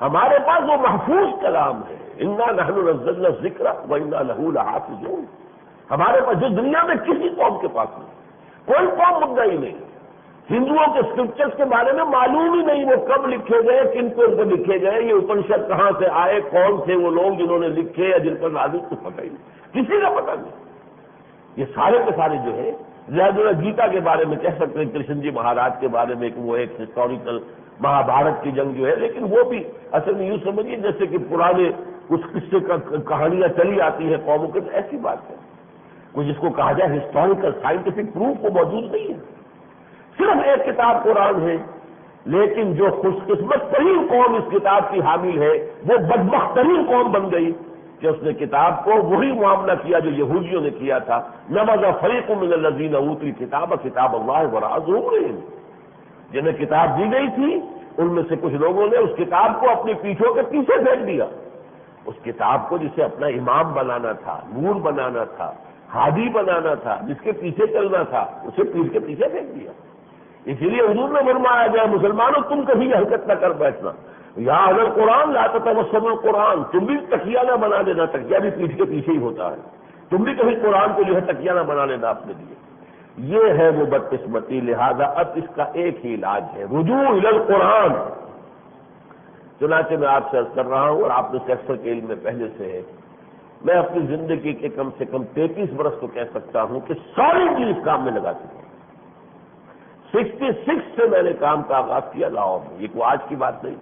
ہمارے پاس وہ محفوظ کلام ہے، انا نحن نزلنا الذکر وانا لہ لحافظون. ہمارے پاس جو دنیا میں کسی قوم کے پاس نہیں، کوئی قوم مدعی نہیں. ہندوؤں کے اسکرپچرز کے بارے میں معلوم ہی نہیں وہ کب لکھے گئے، کن پر لکھے گئے، یہ اپنشد کہاں سے آئے، کون تھے وہ لوگ جنہوں نے لکھے یا جن پر نازل، کچھ پتہ ہی نہیں، کسی کا پتہ نہیں. یہ سارے کے سارے جو ہے زیادہ گیتا کے بارے میں کہہ سکتے ہیں، کرشن جی مہاراج کے بارے میں کہ وہ ایک ہسٹوریکل مہابھارت کی جنگ جو ہے، لیکن وہ بھی اصل میں یوں سمجھیے جیسے کہ پرانے کچھ قصے کہانیاں چلی آتی ہیں قوموں کے. ایسی بات ہے کوئی جس کو کہا جائے ہسٹوریکل سائنٹیفک پروف وہ موجود نہیں ہے. صرف ایک کتاب قرآن ہے، لیکن جو خوش قسمت ترین قوم اس کتاب کی حامل ہے وہ بدبخت ترین قوم بن گئی کہ اس نے کتاب کو وہی معاملہ کیا جو یہودیوں نے کیا تھا. نبذ فریق من الذین اوتوا الکتاب کتاب اللہ وراء ظہورہم. جنہیں کتاب دی گئی تھی ان میں سے کچھ لوگوں نے اس کتاب کو اپنی پیٹھوں کے پیچھے پھینک دیا. اس کتاب کو جسے اپنا امام بنانا تھا، نور بنانا تھا، ہادی بنانا تھا، جس کے پیچھے چلنا تھا، اسے پیٹھ کے پیچھے پھینک دیا. اسی لیے حضور نے فرمایا جائے مسلمانوں تم کبھی یہ حرکت نہ کر بیٹھنا، یا اہل قرآن لا تتوسلوا القرآن، تم بھی تکیہ نہ بنا لینا، تکیہ بھی پیٹھ کے پیچھے ہی ہوتا ہے، تم بھی کبھی قرآن کو جو ہے تکیہ نہ بنا لینا اپنے لیے. یہ ہے وہ بدقسمتی. لہذا اب اس کا ایک ہی علاج ہے، رجوع الی القرآن. چنانچہ میں آپ سے عرض کر رہا ہوں اور آپ نے اکثر کے علم میں پہلے سے ہے، میں اپنی زندگی کے کم سے کم 33 برس تو کہہ سکتا ہوں کہ ساری چیز اس کام میں لگا چکا ہوں. 66 سے میں نے کام کا آغاز کیا لاہور میں. یہ کوئی آج کی بات نہیں.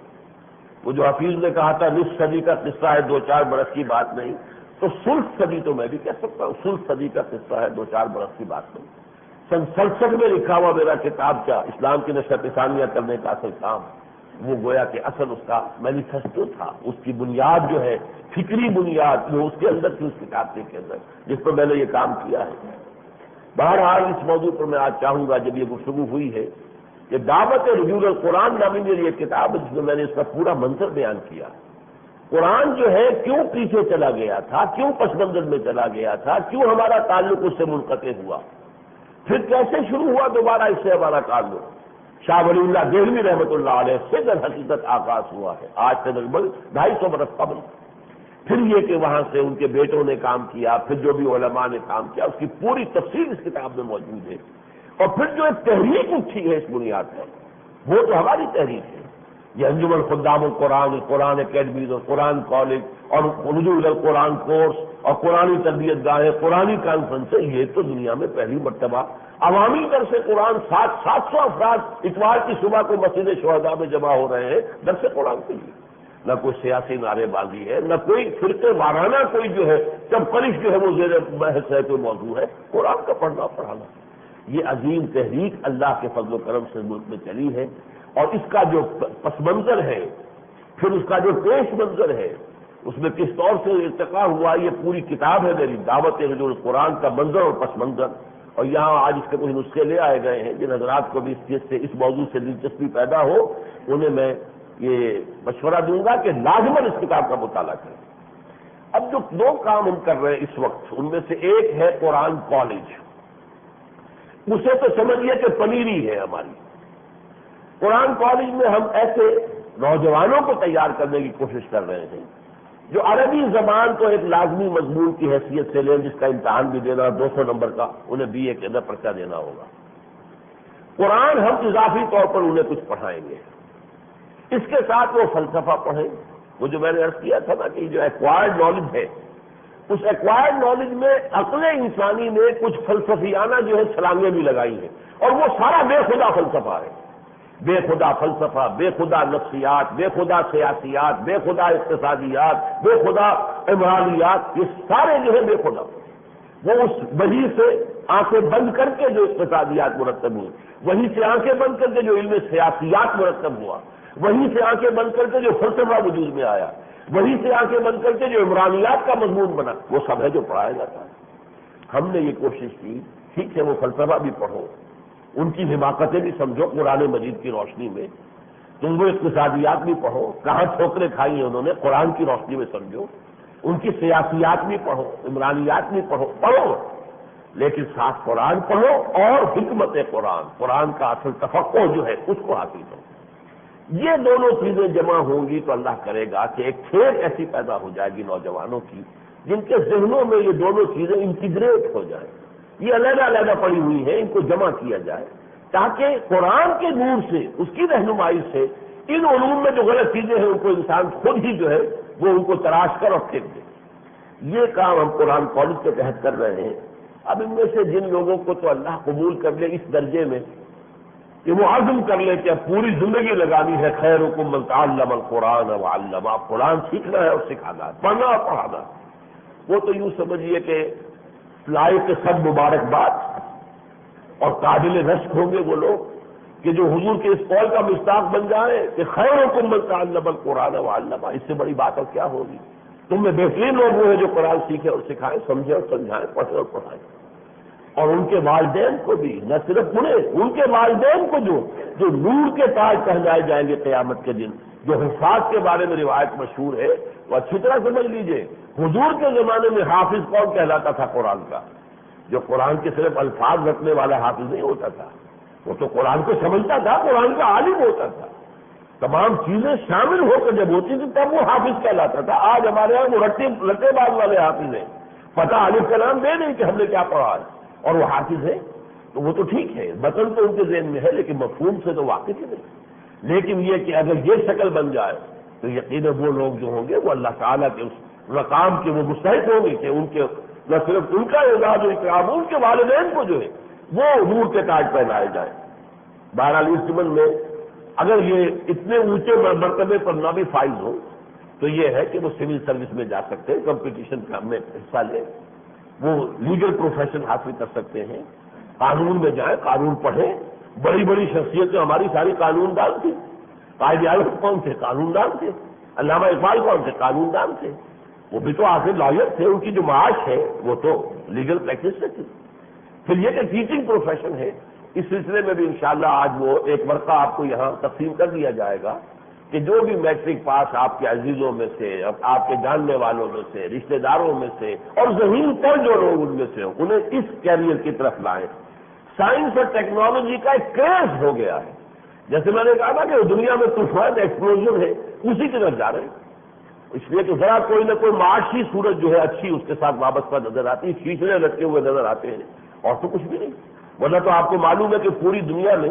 وہ جو حفیظ نے کہا تھا نصف صدی کا قصہ ہے، 2-4 برس کی بات نہیں، تو ثلث صدی تو میں بھی کہہ سکتا ہوں. ثلث صدی کا قصہ ہے، 2-4 برس کی بات نہیں. سن 67 میں لکھا ہوا میرا کتاب کا اسلام کی نشر ثانیہ کرنے کا اصل کام، وہ گویا کہ اصل اس کا مینیفیسٹو تھا. اس کی بنیاد جو ہے فکری بنیاد وہ اس کے اندر تھی، اس کتاب کے اندر جس پر میں نے یہ کام کیا ہے. بہرحال اس موضوع پر میں آج چاہوں گا، جب یہ گفتگو ہوئی ہے کہ دعوت رجوع القرآن نامی میری یہ کتاب جس میں نے اس کا پورا منظر بیان کیا، قرآن جو ہے کیوں پیچھے چلا گیا تھا، کیوں پس منظر میں چلا گیا تھا، کیوں ہمارا تعلق اس سے منقطع ہوا، پھر کیسے شروع ہوا دوبارہ اس سے ہمارا تعلق. شاہ ولی اللہ دہلوی رحمۃ اللہ علیہ سے در حقیقت آغاز ہوا ہے آج سے لگ بھگ 250 برس قبل. پھر یہ کہ وہاں سے ان کے بیٹوں نے کام کیا، پھر جو بھی علماء نے کام کیا، اس کی پوری تفصیل اس کتاب میں موجود ہے. اور پھر جو ایک تحریک اٹھی ہے اس بنیاد پر، وہ تو ہماری تحریک ہے. یہ انجمن خدام القرآن، قرآن اکیڈمیز اور قرآن کالج اور رجوع الی القرآن کورس اور قرآنی تربیت گاہیں، قرآنی کانفرنس، یہ تو دنیا میں پہلی مرتبہ عوامی درس قرآن 700 افراد اتوار کی صبح کو مسجد شہداء میں جمع ہو رہے ہیں درس قرآن کے لیے. نہ کوئی سیاسی نعرے بازی ہے، نہ کوئی فرقے وارانہ کوئی جو ہے جب پرش جو ہے وہ زیر بحث ہے، کوئی موضوع ہے، قرآن کا پڑھنا پڑھانا. یہ عظیم تحریک اللہ کے فضل و کرم سے ملک میں چلی ہے، اور اس کا جو پس منظر ہے، پھر اس کا جو پیش منظر ہے، اس میں کس طور سے ارتقا ہوا، یہ پوری کتاب ہے میری دعوت رجوع القرآن کا منظر اور پس منظر. اور یہاں آج اس کے کچھ نسخے لے آئے گئے ہیں. جن حضرات کو بھی اس چیز سے، اس موضوع سے دلچسپی پیدا ہو، انہیں میں یہ مشورہ دوں گا کہ لازماً اس کتاب کا مطالعہ کریں. اب جو 2 کام ہم کر رہے ہیں اس وقت، ان میں سے ایک ہے قرآن کالج. اسے تو سمجھیے کہ پنیری ہے ہماری. قرآن کالج میں ہم ایسے نوجوانوں کو تیار کرنے کی کوشش کر رہے ہیں جو عربی زبان کو ایک لازمی مضمون کی حیثیت سے لیں، جس کا امتحان بھی دینا 200 نمبر کا، انہیں BA کے اندر پرچہ دینا ہوگا. قرآن ہم اضافی طور پر انہیں کچھ پڑھائیں گے. اس کے ساتھ وہ فلسفہ پڑھیں. وہ جو میں نے عرض کیا تھا نا کہ جو ایکوائرڈ نالج ہے، اس ایکوائرڈ نالج میں عقل انسانی نے کچھ فلسفیانہ جو ہے چھلانگیں بھی لگائی ہیں، اور وہ سارا بے خدا فلسفہ ہے. بے خدا فلسفہ، بے خدا نفسیات، بے خدا سیاسیات، بے خدا اقتصادیات، بے خدا عمرانیات، یہ سارے جو ہے بے خدا. وہ اس وہی سے آنکھیں بند کر کے جو اقتصادیات مرتب ہوئی، وہیں سے آنکھیں بند کر کے جو علم سیاسیات مرتب ہوا، وہیں سے آنکھیں بند کر کے جو فلسفہ وجود میں آیا، وہیں سے آنکھیں بند کر کے جو عمرانیات کا مضمون بنا، وہ سب ہے جو پڑھایا جاتا ہے. ہم نے یہ کوشش کی، ٹھیک ہے وہ فلسفہ بھی پڑھو، ان کی حماقتیں بھی سمجھو قرآن مجید کی روشنی میں، تم وہ اقتصادیات بھی پڑھو، کہاں ٹھوکریں کھائی ہیں انہوں نے، قرآن کی روشنی میں سمجھو، ان کی سیاسیات بھی پڑھو، عمرانیات بھی پڑھو، لیکن ساتھ قرآن پڑھو اور حکمت قرآن کا اصل تفقہ جو ہے اس کو حاصل کرو. یہ دونوں چیزیں جمع ہوں گی تو اللہ کرے گا کہ ایک کھیت ایسی پیدا ہو جائے گی نوجوانوں کی جن کے ذہنوں میں یہ دونوں چیزیں انٹیگریٹ ہو جائیں. یہ علیحدہ علیحدہ پڑی ہوئی ہیں، ان کو جمع کیا جائے تاکہ قرآن کے نور سے، اس کی رہنمائی سے ان علوم میں جو غلط چیزیں ہیں ان کو انسان خود ہی جو ہے وہ ان کو تراش کر اور پھینک دے. یہ کام ہم قرآن کالج کے تحت کر رہے ہیں. اب ان میں سے جن لوگوں کو تو اللہ قبول کر لے اس درجے میں کہ وہ عزم کر لے کہ اب پوری زندگی لگانی ہے خیرکم من تعلم القرآن وعلمہ، قرآن سیکھنا ہے اور سکھانا ہے، پڑھنا اور پڑھانا، وہ تو یوں سمجھیے کہ لائق سب مبارکباد اور قابل رشک ہوں گے وہ لوگ کہ جو حضور کے اس قول کا مصداق بن جائے کہ خیرکم من تعلم القرآن وعلمہ. اس سے بڑی بات اور کیا ہوگی؟ تم میں بہترین لوگ وہ ہیں جو قرآن سیکھیں اور سکھائیں، سمجھیں اور سمجھائیں، پڑھیں اور پڑھائیں. اور ان کے والدین کو بھی، نہ صرف انہیں، ان کے والدین کو جو نور کے تاج پہنائے جائیں گے قیامت کے دن. جو حفاظ کے بارے میں روایت مشہور ہے وہ اچھی طرح سمجھ لیجئے. حضور کے زمانے میں حافظ کون کہلاتا تھا قرآن کا؟ جو قرآن کے صرف الفاظ رکھنے والا حافظ نہیں ہوتا تھا، وہ تو قرآن کو سمجھتا تھا، قرآن کا عالم ہوتا تھا. تمام چیزیں شامل ہو کر جب ہوتی تھی تب وہ حافظ کہلاتا تھا. آج ہمارے یہاں وہ رٹے باز والے حافظ ہیں، پتہ الف کا نام دے نہیں کہ ہم نے کیا پڑھا ہے، اور وہ حافظ ہے. تو وہ تو ٹھیک ہے، متن تو ان کے ذہن میں ہے لیکن مفہوم سے تو واقف ہی نہیں. لیکن یہ کہ اگر یہ شکل بن جائے تو یقیناً وہ لوگ جو ہوں گے وہ اللہ تعالیٰ کے اس مقام کے وہ مستحق ہوں گے کہ ان کے نہ صرف ان کا اعزاز و اکرام، ان کے والدین کو جو ہے وہ نور کے تاج پہنائے جائیں. بہرحال اس ضمن میں اگر یہ اتنے اونچے مرتبے پر نہ بھی فائز ہو تو یہ ہے کہ وہ سول سروس میں جا سکتے ہیں، کمپٹیشن میں حصہ لیں، وہ لیگل پروفیشن حاصل کر سکتے ہیں، قانون میں جائیں، قانون پڑھیں. بڑی بڑی شخصیتیں ہماری ساری قانون دان تھی. قائد اعظم کون تھے؟ قانون دان تھے. علامہ اقبال کون تھے؟ قانون دان تھے. وہ بھی تو آخر لائر تھے، ان کی جو معاش ہے وہ تو لیگل پریکٹس سے تھی. پھر یہ کہ ٹیچنگ پروفیشن ہے، اس سلسلے میں بھی انشاءاللہ آج وہ ایک ورقہ آپ کو یہاں تقسیم کر دیا جائے گا کہ جو بھی میٹرک پاس آپ کے عزیزوں میں سے، آپ کے جاننے والوں میں سے، رشتہ داروں میں سے اور زمین پر جو لوگ ان میں سے ہوں، انہیں اس کیریئر کی طرف لائیں. سائنس اور ٹیکنالوجی کا ایک کریز ہو گیا ہے. جیسے میں نے کہا تھا کہ دنیا میں طوفان ایکسپلوژن ہے، اسی کی طرف جا رہے ہیں. اس لیے کہ ذرا کوئی نہ کوئی معاشی صورت جو ہے اچھی اس کے ساتھ وابستہ نظر آتی ہے، شیشے لٹکے ہوئے نظر آتے ہیں، اور تو کچھ بھی نہیں. ورنہ تو آپ کو معلوم ہے کہ پوری دنیا میں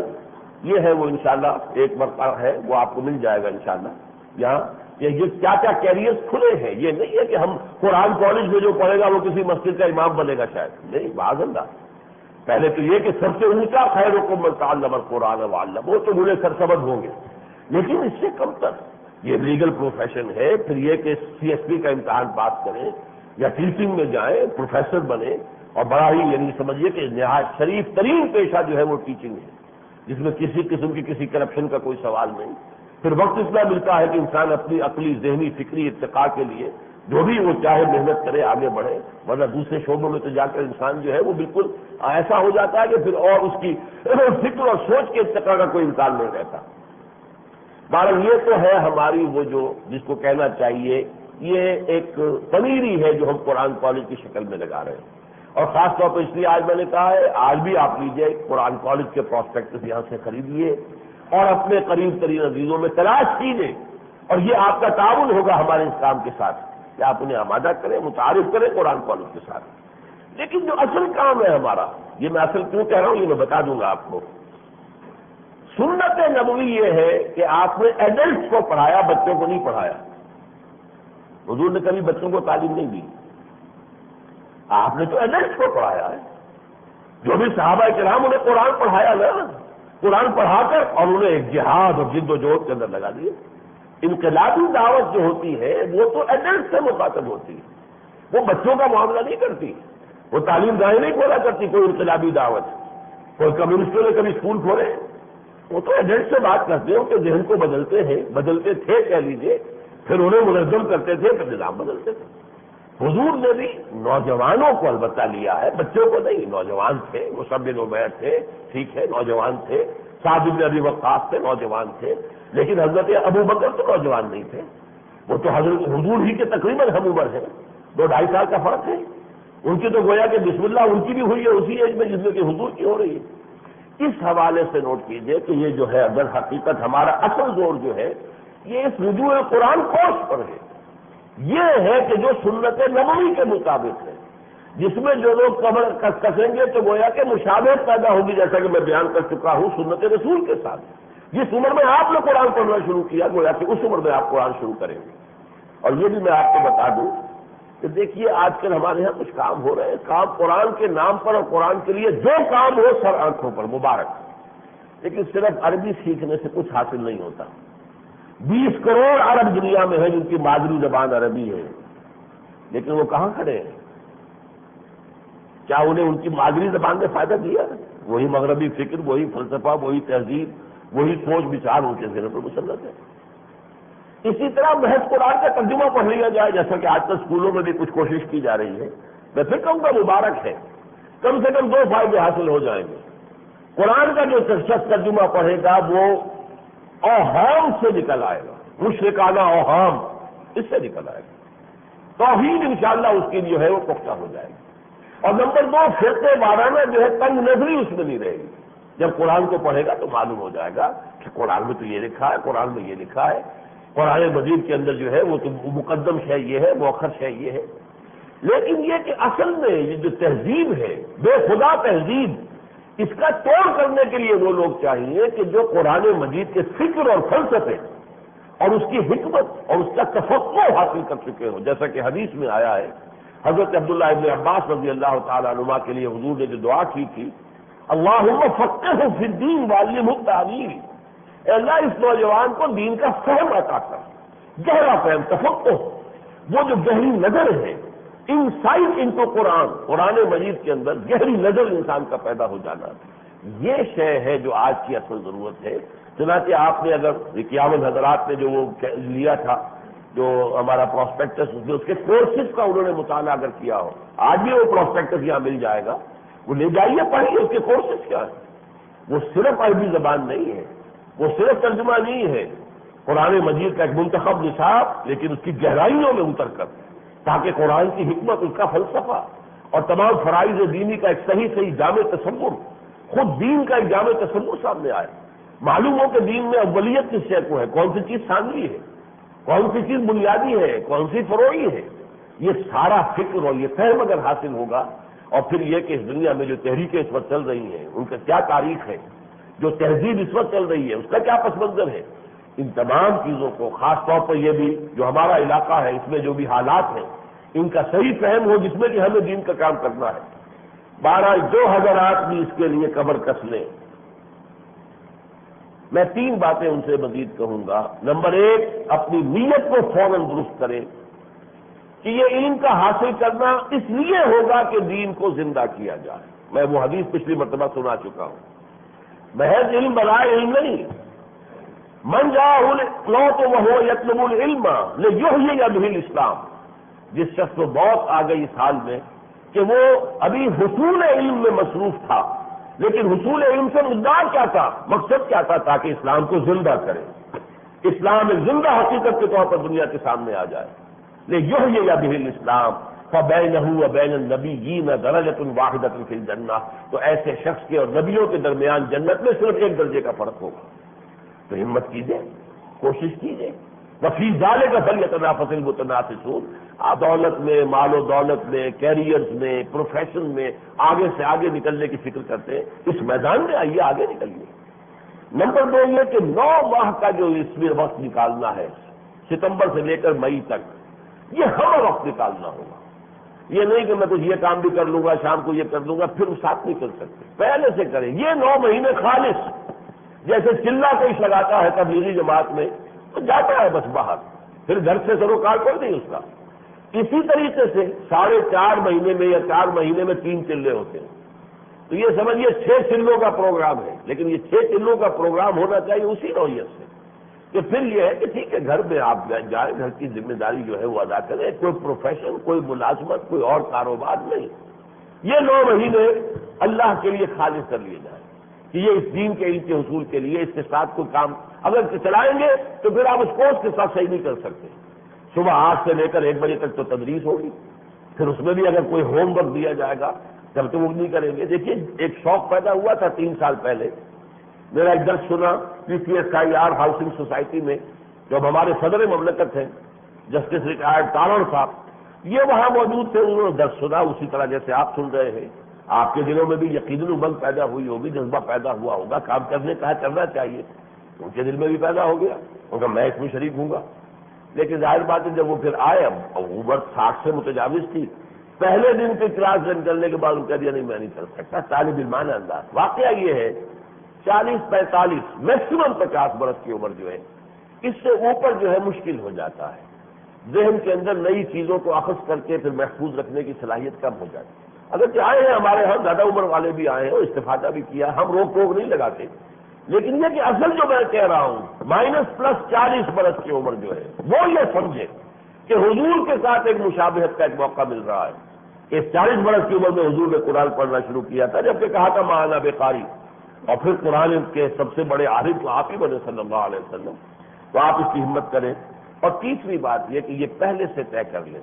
یہ ہے وہ انشاءاللہ ایک مرتبہ ہے وہ آپ کو مل جائے گا انشاءاللہ یہاں کہ یہ کیا کیا کیریئرز کھلے ہیں. یہ نہیں ہے کہ ہم قرآن کالج میں جو پڑھے گا وہ کسی مسجد کا امام بنے گا، شاید نہیں. معاذ اللہ. پہلے تو یہ کہ سب سے اونچا خیرکم من تعلم القرآن وعلمہ، وہ تو بڑے سرسبد ہوں گے، لیکن اس سے کم تر یہ لیگل پروفیشن ہے. پھر یہ کہ سی ایس پی کا امتحان پاس کریں یا ٹیچنگ میں جائیں، پروفیسر بنے، اور بڑا ہی یعنی سمجھیے کہ نہایت شریف ترین پیشہ جو ہے وہ ٹیچنگ ہے، جس میں کسی قسم کی کسی کرپشن کا کوئی سوال نہیں. پھر وقت اتنا ملتا ہے کہ انسان اپنی عقلی، ذہنی، فکری ارتقاء کے لیے جو بھی وہ چاہے محنت کرے، آگے بڑھے. ورنہ دوسرے شعبوں میں تو جا کر انسان جو ہے وہ بالکل ایسا ہو جاتا ہے کہ پھر اور اس کی فکر اور سوچ کے ارتقاء کا کوئی امکان نہیں رہتا. بہرحال یہ تو ہے ہماری وہ جو جس کو کہنا چاہیے یہ ایک پنیری ہے جو ہم قرآن کالج کی شکل میں لگا رہے ہیں. اور خاص طور پر اس لیے آج میں نے کہا ہے، آج بھی آپ لیجئے قرآن کالج کے پراسپیکٹس یہاں سے خریدیے اور اپنے قریب ترین عزیزوں میں تلاش کیجیے، اور یہ آپ کا تعاون ہوگا ہمارے اس کام کے ساتھ کہ آپ انہیں آمادہ کریں، متعارف کریں قرآن کالج کے ساتھ. لیکن جو اصل کام ہے ہمارا، یہ میں اصل کیوں کہہ رہا ہوں یہ میں بتا دوں گا آپ کو. سنت نبوی یہ ہے کہ آپ نے ایڈلٹس کو پڑھایا، بچوں کو نہیں پڑھایا. حضور نے کبھی بچوں کو تعلیم نہیں دی، آپ نے تو ایڈلٹس کو پڑھایا ہے. جو بھی صحابہ کرام انہیں قرآن پڑھایا نا، قرآن پڑھا کر اور انہیں ایک جہاد اور جد و جہد کے اندر لگا دیے. انقلابی دعوت جو ہوتی ہے وہ تو ایڈلٹ سے مخاطب ہوتی ہے، وہ بچوں کا معاملہ نہیں کرتی. وہ تعلیم گاہیں نہیں کھولا کرتی کوئی انقلابی دعوت. کوئی کمیونسٹوں نے کبھی اسکول کھولے، وہ تو ایڈلٹ سے بات کرتے ہیں، ان کے ذہن کو بدلتے ہیں، بدلتے تھے کہہ لیجیے، پھر انہیں منظم کرتے تھے، پھر نظام بدلتے تھے. حضور نے بھی نوجوانوں کو البتہ لیا ہے، بچوں کو نہیں. نوجوان تھے، مصعب بن عمیر تھے، ٹھیک ہے نوجوان تھے، سعد بن ابی وقاص تھے نوجوان تھے، لیکن حضرت ابو بکر تو نوجوان نہیں تھے. وہ تو حضرت حضور ہی کے تقریباً ہم عمر ہیں، 2-2.5 سال کا فرق ہے. ان کی تو گویا کہ بسم اللہ ان کی بھی ہوئی ہے اسی ایج میں جس میں کہ حضور کی ہو رہی ہے. اس حوالے سے نوٹ کیجئے کہ یہ جو ہے اگر حقیقت ہمارا اصل زور جو ہے یہ اس رجوع قرآن کورس پر ہے، یہ ہے کہ جو سنت نبوی کے مطابق ہے، جس میں جو لوگ کمر کسیں گے تو گویا کہ مشابہت پیدا ہوگی، جیسا کہ میں بیان کر چکا ہوں سنت رسول کے ساتھ۔ جس عمر میں آپ نے قرآن پڑھنا شروع کیا گویا کہ اس عمر میں آپ قرآن شروع کریں گے۔ اور یہ بھی میں آپ کو بتا دوں کہ دیکھیے آج کل ہمارے ہاں کچھ کام ہو رہے ہیں، کام قرآن کے نام پر اور قرآن کے لیے جو کام ہو سر آنکھوں پر مبارک، لیکن صرف عربی سیکھنے سے کچھ حاصل نہیں ہوتا۔ 20 کروڑ عرب دنیا میں ہے جن کی مادری زبان عربی ہے، لیکن وہ کہاں کھڑے ہیں؟ کیا انہیں ان کی مادری زبان نے فائدہ دیا؟ وہی مغربی فکر، وہی فلسفہ، وہی تہذیب، وہی سوچ بچار ان کے ذہن پر مسلط ہے۔ اسی طرح محض قرآن کا ترجمہ پڑھ لیا جائے، جیسا کہ آج کل اسکولوں میں بھی کچھ کوشش کی جا رہی ہے، میں پھر کہوں گا مبارک ہے، کم سے کم 2 فائدے حاصل ہو جائیں گے۔ قرآن کا جو شخص ترجمہ پڑھے گا وہ اوہام سے نکل آئے گا، مشرکانہ اوہام اس سے نکل آئے گا، توحید انشاءاللہ اس کی جو ہے وہ پختہ ہو جائے گی۔ اور نمبر 2 فرقے وارانہ جو ہے تنگ نظری اس میں نہیں رہے گی۔ جب قرآن کو پڑھے گا تو معلوم ہو جائے گا کہ قرآن میں تو یہ لکھا ہے، قرآن میں یہ لکھا ہے، قرآن مجید کے اندر جو ہے وہ تو مقدم شے یہ ہے، مؤخر شے یہ ہے۔ لیکن یہ کہ اصل میں یہ جو تہذیب ہے، بے خدا تہذیب، اس کا توڑ کرنے کے لیے وہ لوگ چاہیے کہ جو قرآن مجید کے فکر اور فلسفے اور اس کی حکمت اور اس کا تفقہ حاصل کر چکے ہوں، جیسا کہ حدیث میں آیا ہے، حضرت عبداللہ ابن عباس رضی اللہ تعالیٰ عنہما کے لیے حضور نے جو دعا کی تھی، اللہم فقہہ فی الدین وعلمہ التأویل، اے اللہ اس نوجوان کو دین کا فہم عطا کر، گہرا فہم، تفقہ، وہ جو گہری نظر ہے، انسائٹ انٹو قرآن، قرآن مجید کے اندر گہری نظر انسان کا پیدا ہو جانا، یہ شے ہے جو آج کی اصل ضرورت ہے۔ چنانچہ آپ نے اگر قیامت حضرات نے جو وہ لیا تھا جو ہمارا پراسپیکٹس، اس کے کورسز کا انہوں نے مطالعہ اگر کیا ہو، آج بھی وہ پراسپیکٹس یہاں مل جائے گا، وہ لے جائیے پڑھیے اس کے کورسز کیا ہے۔ وہ صرف عربی زبان نہیں ہے، وہ صرف ترجمہ نہیں ہے، قرآن مجید کا ایک منتخب نصاب، لیکن اس کی گہرائیوں میں اتر کر، تاکہ قرآن کی حکمت، اس کا فلسفہ اور تمام فرائض دینی کا ایک صحیح جامع تصور، خود دین کا ایک جامع تصور سامنے آئے، معلوم ہو کہ دین میں اولیت کس شے کو ہے، کون سی چیز ثانوی ہے، کون سی چیز بنیادی ہے، کون سی فروعی ہے۔ یہ سارا فکر اور یہ فہم اگر حاصل ہوگا، اور پھر یہ کہ اس دنیا میں جو تحریکیں اس وقت چل رہی ہیں ان کا کیا تاریخ ہے، جو تہذیب اس وقت چل رہی ہے اس کا کیا پس منظر ہے، ان تمام چیزوں کو، خاص طور پر یہ بھی جو ہمارا علاقہ ہے اس میں جو بھی حالات ہیں ان کا صحیح فہم ہو، جس میں کہ ہمیں دین کا کام کرنا ہے۔ 12 جو حضرات بھی اس کے لیے کمر کس لیں، میں 3 باتیں ان سے مزید کہوں گا۔ نمبر 1، اپنی نیت کو فوراً درست کریں کہ یہ علم کا حاصل کرنا اس لیے ہوگا کہ دین کو زندہ کیا جائے۔ میں وہ حدیث پچھلی مرتبہ سنا چکا ہوں، محض علم برائے علم نہیں، من جاءہ الموت وہو یطلب العلم لیحیی بہ الاسلام، جس شخص کو موت آ گئی اس حال میں کہ وہ ابھی حصول علم میں مصروف تھا، لیکن حصول علم سے مدعا کیا تھا، مقصد کیا تھا، تاکہ اسلام کو زندہ کرے، اسلام ایک زندہ حقیقت کے طور پر دنیا کے سامنے آ جائے۔ لیحیی بہ الاسلام فبینہ وبین النبیین درجۃ واحدۃ فی الجنہ، تو ایسے شخص کے اور نبیوں کے درمیان جنت میں صرف 1 درجے کا فرق ہوگا۔ تو ہمت کیجیے، کوشش کیجیے، وفی ذالک فلیتنافس المتنافسون، دولت میں، مال و دولت میں، کیریئرز میں، پروفیشن میں آگے سے آگے نکلنے کی فکر کرتے ہیں، اس میدان میں آئیے، آگے نکلیے۔ نمبر 2 یہ کہ 9 ماہ کا جو اس میں وقت نکالنا ہے، ستمبر سے لے کر مئی تک، یہ ہر وقت نکالنا ہوگا۔ یہ نہیں کہ میں کچھ یہ کام بھی کر لوں گا، شام کو یہ کر لوں گا، پھر ساتھ نہیں کر سکتے، پہلے سے کریں۔ یہ 9 مہینے خالص، جیسے چلہ کوئی لگاتا ہے تبلیغی جماعت میں تو جاتا ہے بس باہر، پھر گھر سے سروکار کوئی نہیں اس کا، اسی طریقے سے 4.5 مہینے میں یا 4 مہینے میں 3 چلے ہوتے ہیں، تو یہ سمجھیے 6 چلوں کا پروگرام ہے، لیکن یہ 6 چلوں کا پروگرام ہونا چاہیے اسی نوعیت سے کہ پھر یہ ہے کہ ٹھیک ہے گھر میں آپ جائیں، گھر کی ذمہ داری جو ہے وہ ادا کریں، کوئی پروفیشن، کوئی ملازمت، کوئی اور کاروبار نہیں، یہ 9 مہینے اللہ کے لیے خالص کر لیے جائیں کہ یہ اس دین کے علم کے حصول کے لیے، اس کے ساتھ کوئی کام اگر چلائیں گے تو پھر آپ اس کورس کے ساتھ صحیح نہیں کر سکتے۔ صبح 8 سے لے کر 1 بجے تک تو تدریس ہوگی، پھر اس میں بھی اگر کوئی ہوم ورک دیا جائے گا، جب تو وہ نہیں کریں گے. دیکھیے ایک شوق پیدا ہوا تھا 3 سال پہلے. میرا ایک درس سنا PCSIR ہاؤسنگ سوسائٹی میں، جب ہمارے صدر مملکت ہیں جسٹس ریٹائرڈ تارڑ صاحب، یہ وہاں موجود تھے. انہوں نے درس سنا اسی طرح جیسے آپ سن رہے ہیں. آپ کے دلوں میں بھی یقیناً امنگ پیدا ہوئی ہوگی، جذبہ پیدا ہوا ہوگا، کام کرنے کا کرنا چاہیے. ان کے دل میں بھی پیدا ہو گیا، ان کا میں اس میں شریک ہوں گا. لیکن ظاہر بات ہے جب وہ پھر آئے، اب عمر 60 سے متجاوز تھی، پہلے دن کے کلاس جوائن کرنے کے بعد ان کہہ دیا نہیں میں نہیں کر سکتا. طالب علمانہ انداز. واقعہ یہ ہے 40-45 میکسیمم 50 برس کی عمر جو ہے، اس سے اوپر جو ہے مشکل ہو جاتا ہے. ذہن کے اندر نئی چیزوں کو اخذ کر کے پھر محفوظ رکھنے کی صلاحیت کم ہو جاتی ہے. اگرچہ آئے ہیں ہمارے ہاں زیادہ عمر والے بھی آئے ہیں اور استفادہ بھی کیا، ہم روک ٹوک نہیں لگاتے. لیکن یہ کہ اصل جو میں کہہ رہا ہوں -+40 برس کی عمر جو ہے وہ یہ سمجھے کہ حضور کے ساتھ ایک مشابہت کا ایک موقع مل رہا ہے. اس 40 برس کی عمر میں حضور نے قرآن پڑھنا شروع کیا تھا، جبکہ کہا تھا ما انا بقاری، اور پھر قرآن کے سب سے بڑے عارف تو آپ ہی بنے صلی اللہ علیہ وسلم. تو آپ اس کی ہمت کریں. اور تیسری بات یہ کہ یہ پہلے سے طے کر لیں،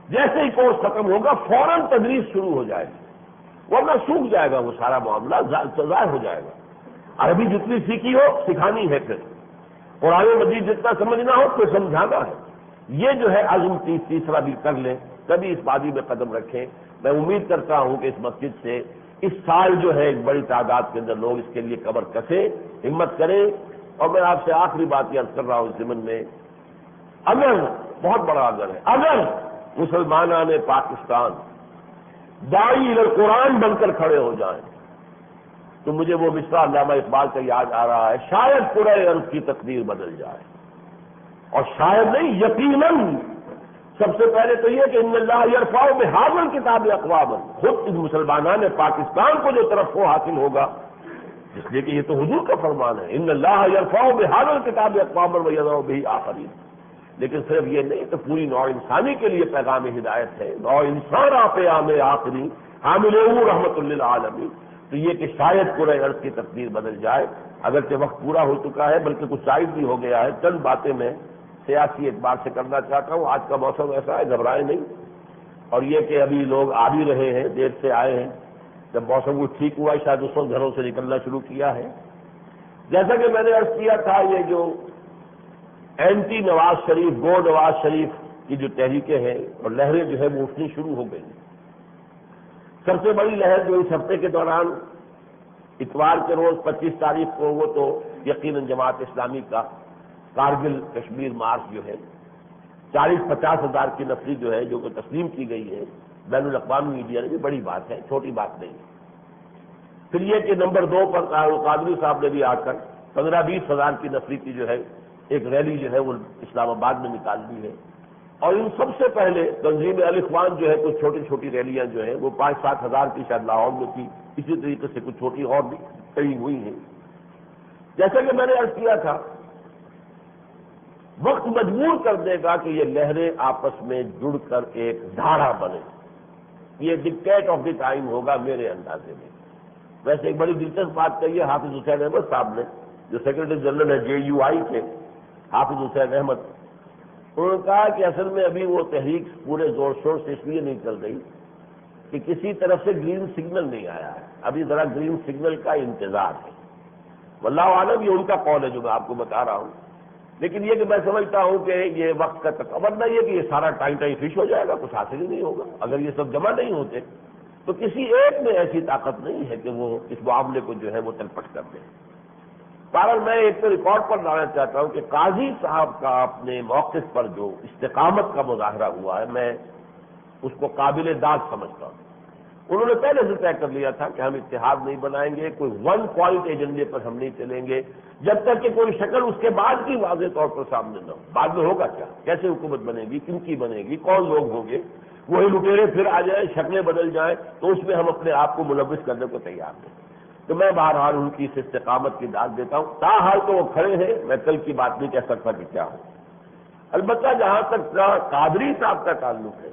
جیسے ہی کورس ختم ہوگا فوراً تدریس شروع ہو جائے گی، ورنہ سوکھ جائے گا وہ سارا معاملہ، ضائع ہو جائے گا. عربی جتنی سیکھی ہو سکھانی ہے، پھر قرآن مجید جتنا سمجھنا ہو پھر سمجھانا ہے. یہ جو ہے عزم تیسرا بھی کر لیں، کبھی اس وادی میں قدم رکھیں. میں امید کرتا ہوں کہ اس مسجد سے اس سال جو ہے ایک بڑی تعداد کے اندر لوگ اس کے لیے کمر کسیں، ہمت کریں. اور میں آپ سے آخری بات یہ عرض کر رہا ہوں اس ضمن میں، اگر بہت بڑا اگر ہے، اگر مسلمانان پاکستان داعی القرآن بن کر کھڑے ہو جائیں تو مجھے وہ مصرع علامہ اقبال کا یاد آ رہا ہے، شاید پورے عرب کی تقدیر بدل جائے. اور شاید نہیں، یقیناً سب سے پہلے تو یہ کہ ان اللہ یرفع بہذا الکتاب اقواما، خود اس مسلمانان پاکستان کو جو ترفع حاصل ہوگا، اس لیے کہ یہ تو حضور کا فرمان ہے، ان اللہ یرفع بہذا الکتاب اقواما ویضع بہ آخرین. لیکن صرف یہ نہیں کہ پوری نوع انسانی کے لیے پیغام ہدایت ہے، نوع انسان آپ آخری حامل رحمت للعالمین. تو یہ کہ شاید پورے عرض کی تقدیر بدل جائے. اگرچہ وقت پورا ہو چکا ہے بلکہ کچھ زائد بھی ہو گیا ہے. چند باتیں میں سیاسی اعتبار سے کرنا چاہتا ہوں. آج کا موسم ایسا ہے، گھبرائے نہیں. اور یہ کہ ابھی لوگ آ بھی رہے ہیں، دیر سے آئے ہیں. جب موسم کو ٹھیک ہوا شاید اس وقت گھروں سے نکلنا شروع کیا ہے. جیسا کہ میں نے عرض کیا تھا، یہ جو اینٹی نواز شریف، گو نواز شریف کی جو تحریکیں ہیں اور لہریں جو ہے وہ اٹھنی شروع ہو گئی. سب سے بڑی لہر جو اس ہفتے کے دوران اتوار کے روز 25 تاریخ کو، وہ تو یقیناً جماعت اسلامی کا کارگل کشمیر مارچ جو ہے 40-50 ہزار کی نفری جو ہے جو کہ تسلیم کی گئی ہے بین الاقوامی میڈیا نے، بھی بڑی بات ہے، چھوٹی بات نہیں. پھر یہ کہ نمبر 2 پر قادری صاحب نے بھی آ کر 15-20 ہزار کی نفری کی جو ہے ایک ریلی جو ہے وہ اسلام آباد میں نکال دی ہے. اور ان سب سے پہلے تنظیم الاخوان جو ہے کچھ چھوٹی چھوٹی ریلیاں جو ہیں وہ 5-7 ہزار کی شاید لاہور میں تھی. اسی طریقے سے کچھ چھوٹی اور بھی کئی ہوئی ہیں. جیسا کہ میں نے عرض کیا تھا، وقت مجبور کر دے گا کہ یہ لہریں آپس میں جڑ کر ایک دھارا بنے. یہ ڈکٹیٹ آف دی ٹائم ہوگا میرے اندازے میں. ویسے ایک بڑی دلچسپ بات کہی ہے حافظ حسین احمد صاحب نے، جو سیکرٹری جنرل ہے JUI کے، حافظ حسین احمد. انہوں نے کہا کہ اصل میں ابھی وہ تحریک پورے زور شور سے اس لیے نہیں چل رہی کہ کسی طرف سے گرین سگنل نہیں آیا ہے، ابھی ذرا گرین سگنل کا انتظار ہے. واللہ عالم یہ ان کا قول ہے جو میں آپ کو بتا رہا ہوں. لیکن یہ کہ میں سمجھتا ہوں کہ یہ وقت کا تقاضا نہیں ہے کہ یہ سارا ٹائم فش ہو جائے گا، کچھ حاصل ہی نہیں ہوگا. اگر یہ سب جمع نہیں ہوتے تو کسی ایک میں ایسی طاقت نہیں ہے کہ وہ اس معاملے کو جو ہے وہ تلپٹ کر دے. بہرحال میں ایک تو ریکارڈ پر لانا چاہتا ہوں کہ قاضی صاحب کا اپنے موقف پر جو استقامت کا مظاہرہ ہوا ہے، میں اس کو قابل داد سمجھتا ہوں. انہوں نے پہلے سے طے کر لیا تھا کہ ہم اتحاد نہیں بنائیں گے، کوئی 1 پوائنٹ ایجنڈے پر ہم نہیں چلیں گے جب تک کہ کوئی شکل اس کے بعد کی واضح طور پر سامنے نہ ہو. بعد میں ہوگا کیا، کیسے حکومت بنے گی، کن کی بنے گی، کون لوگ ہوں گے، وہی لٹیرے پھر آ جائیں، شکلیں بدل جائیں، تو اس میں ہم اپنے آپ کو ملوث کرنے کو تیار ہیں. تو میں بہرحال ان کی اس استقامت کی داد دیتا ہوں. تاحال تو وہ کھڑے ہیں، میں کل کی بات نہیں کہہ سکتا کہ کیا ہو. البتہ جہاں تک قادری صاحب کا تعلق ہے،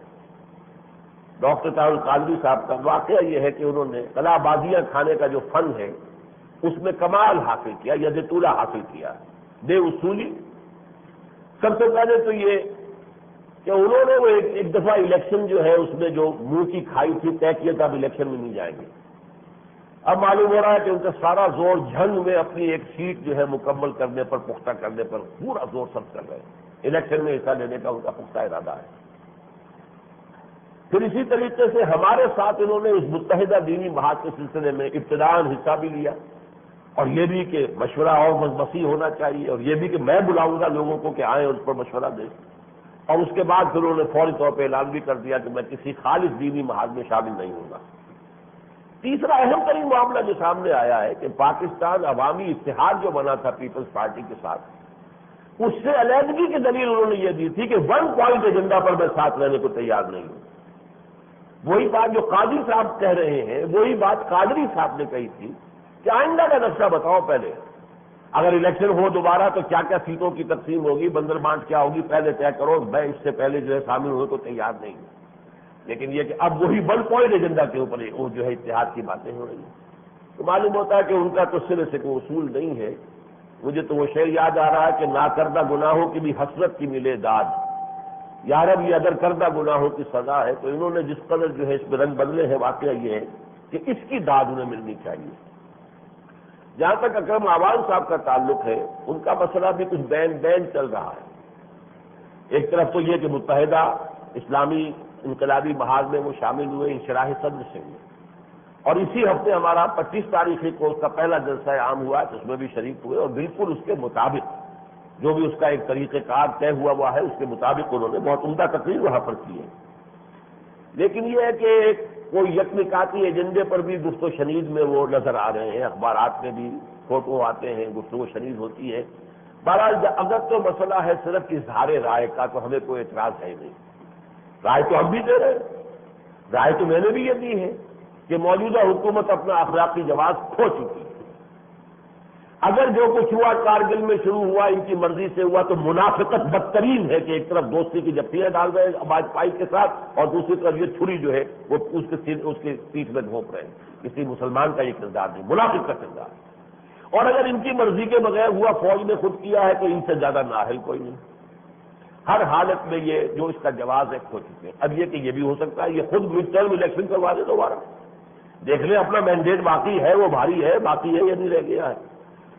ڈاکٹر طاہر القادری صاحب کا، واقعہ یہ ہے کہ انہوں نے کلا بازیاں کھانے کا جو فن ہے اس میں کمال حاصل کیا، ید طولہ حاصل کیا، بے اصولی. سب سے پہلے تو یہ کہ انہوں نے وہ ایک دفعہ الیکشن جو ہے اس میں جو منہ کی کھائی تھی طے کیا تھا اب الیکشن میں نہیں جائیں گے. اب معلوم ہو رہا ہے کہ ان کا سارا زور جنگ میں اپنی ایک سیٹ جو ہے مکمل کرنے پر، پختہ کرنے پر پورا زور سب کر رہے ہیں. الیکشن میں حصہ لینے کا ان کا پختہ ارادہ ہے. پھر اسی طریقے سے ہمارے ساتھ انہوں نے اس متحدہ دینی محاذ کے سلسلے میں ابتداءً حصہ بھی لیا، اور یہ بھی کہ مشورہ اور وسیع ہونا چاہیے، اور یہ بھی کہ میں بلاؤں گا لوگوں کو کہ آئیں اور اس پر مشورہ دیں. اور اس کے بعد پھر انہوں نے فوری طور پہ اعلان بھی کر دیا کہ میں کسی خالص دینی محاذ میں شامل نہیں ہوں گا. تیسرا اہم ترین معاملہ جو سامنے آیا ہے کہ پاکستان عوامی اتحاد جو بنا تھا پیپلز پارٹی کے ساتھ، اس سے علیحدگی کی دلیل انہوں نے یہ دی تھی کہ 1 پوائنٹ ایجنڈا پر میں ساتھ رہنے کو تیار نہیں ہوں. وہی بات جو قاضی صاحب کہہ رہے ہیں، وہی بات قادری صاحب نے کہی تھی کہ آئندہ کا نقشہ بتاؤ پہلے، اگر الیکشن ہو دوبارہ تو کیا کیا سیٹوں کی تقسیم ہوگی، بندر بانٹ کیا ہوگی، پہلے طے کرو. میں اس سے پہلے جو ہے شامل ہونے کو تیار نہیں ہوں. لیکن یہ کہ اب وہی 1 پوائنٹ ایجنڈا کے اوپر وہ جو ہے اتحاد کی باتیں ہو رہی ہیں، تو معلوم ہوتا ہے کہ ان کا تو سرے سے کوئی اصول نہیں ہے. مجھے تو وہ شعر یاد آ رہا ہے کہ ناکردہ گناہوں کی بھی حسرت کی ملے داد، یا رب یہ اگر کردہ گناہوں کی سزا ہے تو انہوں نے جس قدر جو ہے اس میں رنگ بدلے ہیں، واقعہ یہ ہے کہ اس کی داد انہیں ملنی چاہیے. جہاں تک اکرم اعوان صاحب کا تعلق ہے، ان کا مسئلہ بھی کچھ بین چل رہا ہے. ایک طرف تو یہ کہ متحدہ اسلامی انقلابی محاذ میں وہ شامل ہوئے انشراح صدر سے ہوئے، اور اسی ہفتے ہمارا 25 تاریخ کو اس کا پہلا جلسہ عام ہوا تو اس میں بھی شریک ہوئے، اور بالکل اس کے مطابق جو بھی اس کا ایک طریقہ کار طے ہوا ہے اس کے مطابق انہوں نے بہت عمدہ تقریر وہاں پر کی ہے. لیکن یہ ہے کہ کوئی یکنکاتی ایجنڈے پر بھی گفتگو شنید میں وہ نظر آ رہے ہیں، اخبارات میں بھی فوٹو آتے ہیں، گفتگو شنید ہوتی ہے. بہرحال اگر تو مسئلہ ہے صرف اظہار رائے کا تو ہمیں کوئی اعتراض ہے نہیں. رائے تو ہم بھی دے رہے ہیں، رائے تو میں نے بھی یہ دی ہے کہ موجودہ حکومت اپنا اخلاقی جواز کھو چکی ہے. اگر جو کچھ ہوا کارگل میں شروع ہوا ان کی مرضی سے ہوا تو منافقت بدترین ہے کہ ایک طرف دوستی کی جپتیاں ڈال رہے ہیں واجپائی کے ساتھ، اور دوسری طرف یہ چھری جو ہے وہ اس کے پیٹھ میں گھونپ رہے ہیں. کسی مسلمان کا یہ کردار نہیں، منافق کا کردار. اور اگر ان کی مرضی کے بغیر ہوا، فوج نے خود کیا ہے، تو ان سے زیادہ نااہل کوئی نہیں. ہر حالت میں یہ جو اس کا جواز ہے کھو چکے. اب یہ کہ یہ بھی ہو سکتا ہے یہ خود مڈ ٹرم الیکشن کروا دے دوبارہ، دیکھ لیں اپنا مینڈیٹ باقی ہے، وہ بھاری ہے، باقی ہے یا نہیں رہ گیا ہے.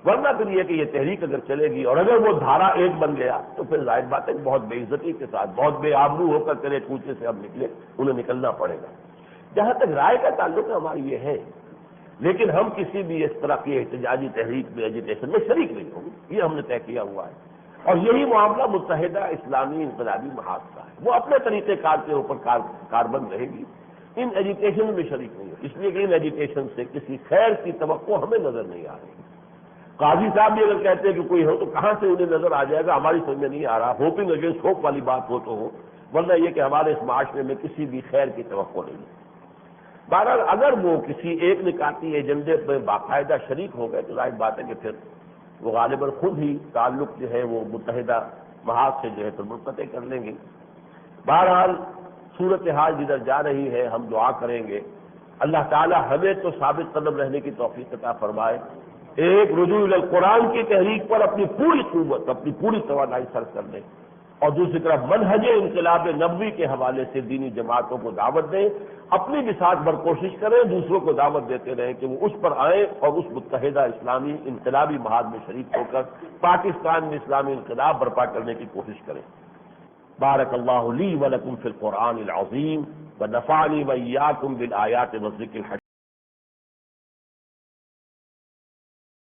ورنہ پھر یہ کہ یہ تحریک اگر چلے گی اور اگر وہ دھارا 1 بن گیا تو پھر ظاہر بات ہے بہت بے عزتی کے ساتھ، بہت بے آبرو ہو کر کرے کوچے سے اب نکلے، انہیں نکلنا پڑے گا. جہاں تک رائے کا تعلق ہے ہماری یہ ہے، لیکن ہم کسی بھی اس طرح کی احتجاجی تحریک میں ایجیٹیشن میں شریک نہیں ہوں گے، یہ ہم نے طے کیا ہوا ہے. اور یہی معاملہ متحدہ اسلامی انقلابی محاذ کا ہے، وہ اپنے طریقہ کار کے اوپر کاربند رہے گی، ان ایجیٹیشن میں شریک نہیں ہو. اس لیے کہ ان ایجیٹیشن سے کسی خیر کی توقع ہمیں نظر نہیں آ رہی. قاضی صاحب بھی اگر کہتے ہیں کہ کوئی ہو تو کہاں سے انہیں نظر آ جائے گا، ہماری سمجھ میں نہیں آ رہا. ہوپنگ اگینسٹ ہوپ والی بات ہو تو ہو، ورنہ یہ کہ ہمارے اس معاشرے میں کسی بھی خیر کی توقع نہیں. بہرحال اگر وہ کسی ایک نکاتی ایجنڈے پہ باقاعدہ شریک ہو گئے تو ظاہر بات ہے کہ پھر وہ غالباً خود ہی تعلق جو ہے وہ متحدہ محاذ سے جو ہے پھر منقطع کر لیں گے. بہرحال صورتحال جدھر جا رہی ہے ہم دعا کریں گے اللہ تعالی ہمیں تو ثابت قدم رہنے کی توفیق عطا فرمائے، ایک رجوع القرآن کی تحریک پر اپنی پوری قوت، اپنی پوری توانائی صرف کر دیں، اور دوسری طرف منہج انقلاب نبوی کے حوالے سے دینی جماعتوں کو دعوت دیں، اپنی بھی ساتھ بھر کوشش کریں، دوسروں کو دعوت دیتے رہیں کہ وہ اس پر آئیں اور اس متحدہ اسلامی انقلابی محاذ میں شریک ہو کر پاکستان میں اسلامی انقلاب برپا کرنے کی کوشش کریں. بارک اللہ لی ولکم فی القرآن العظیم ونفعنی وإیاکم بالآیات والذکر الحکیم.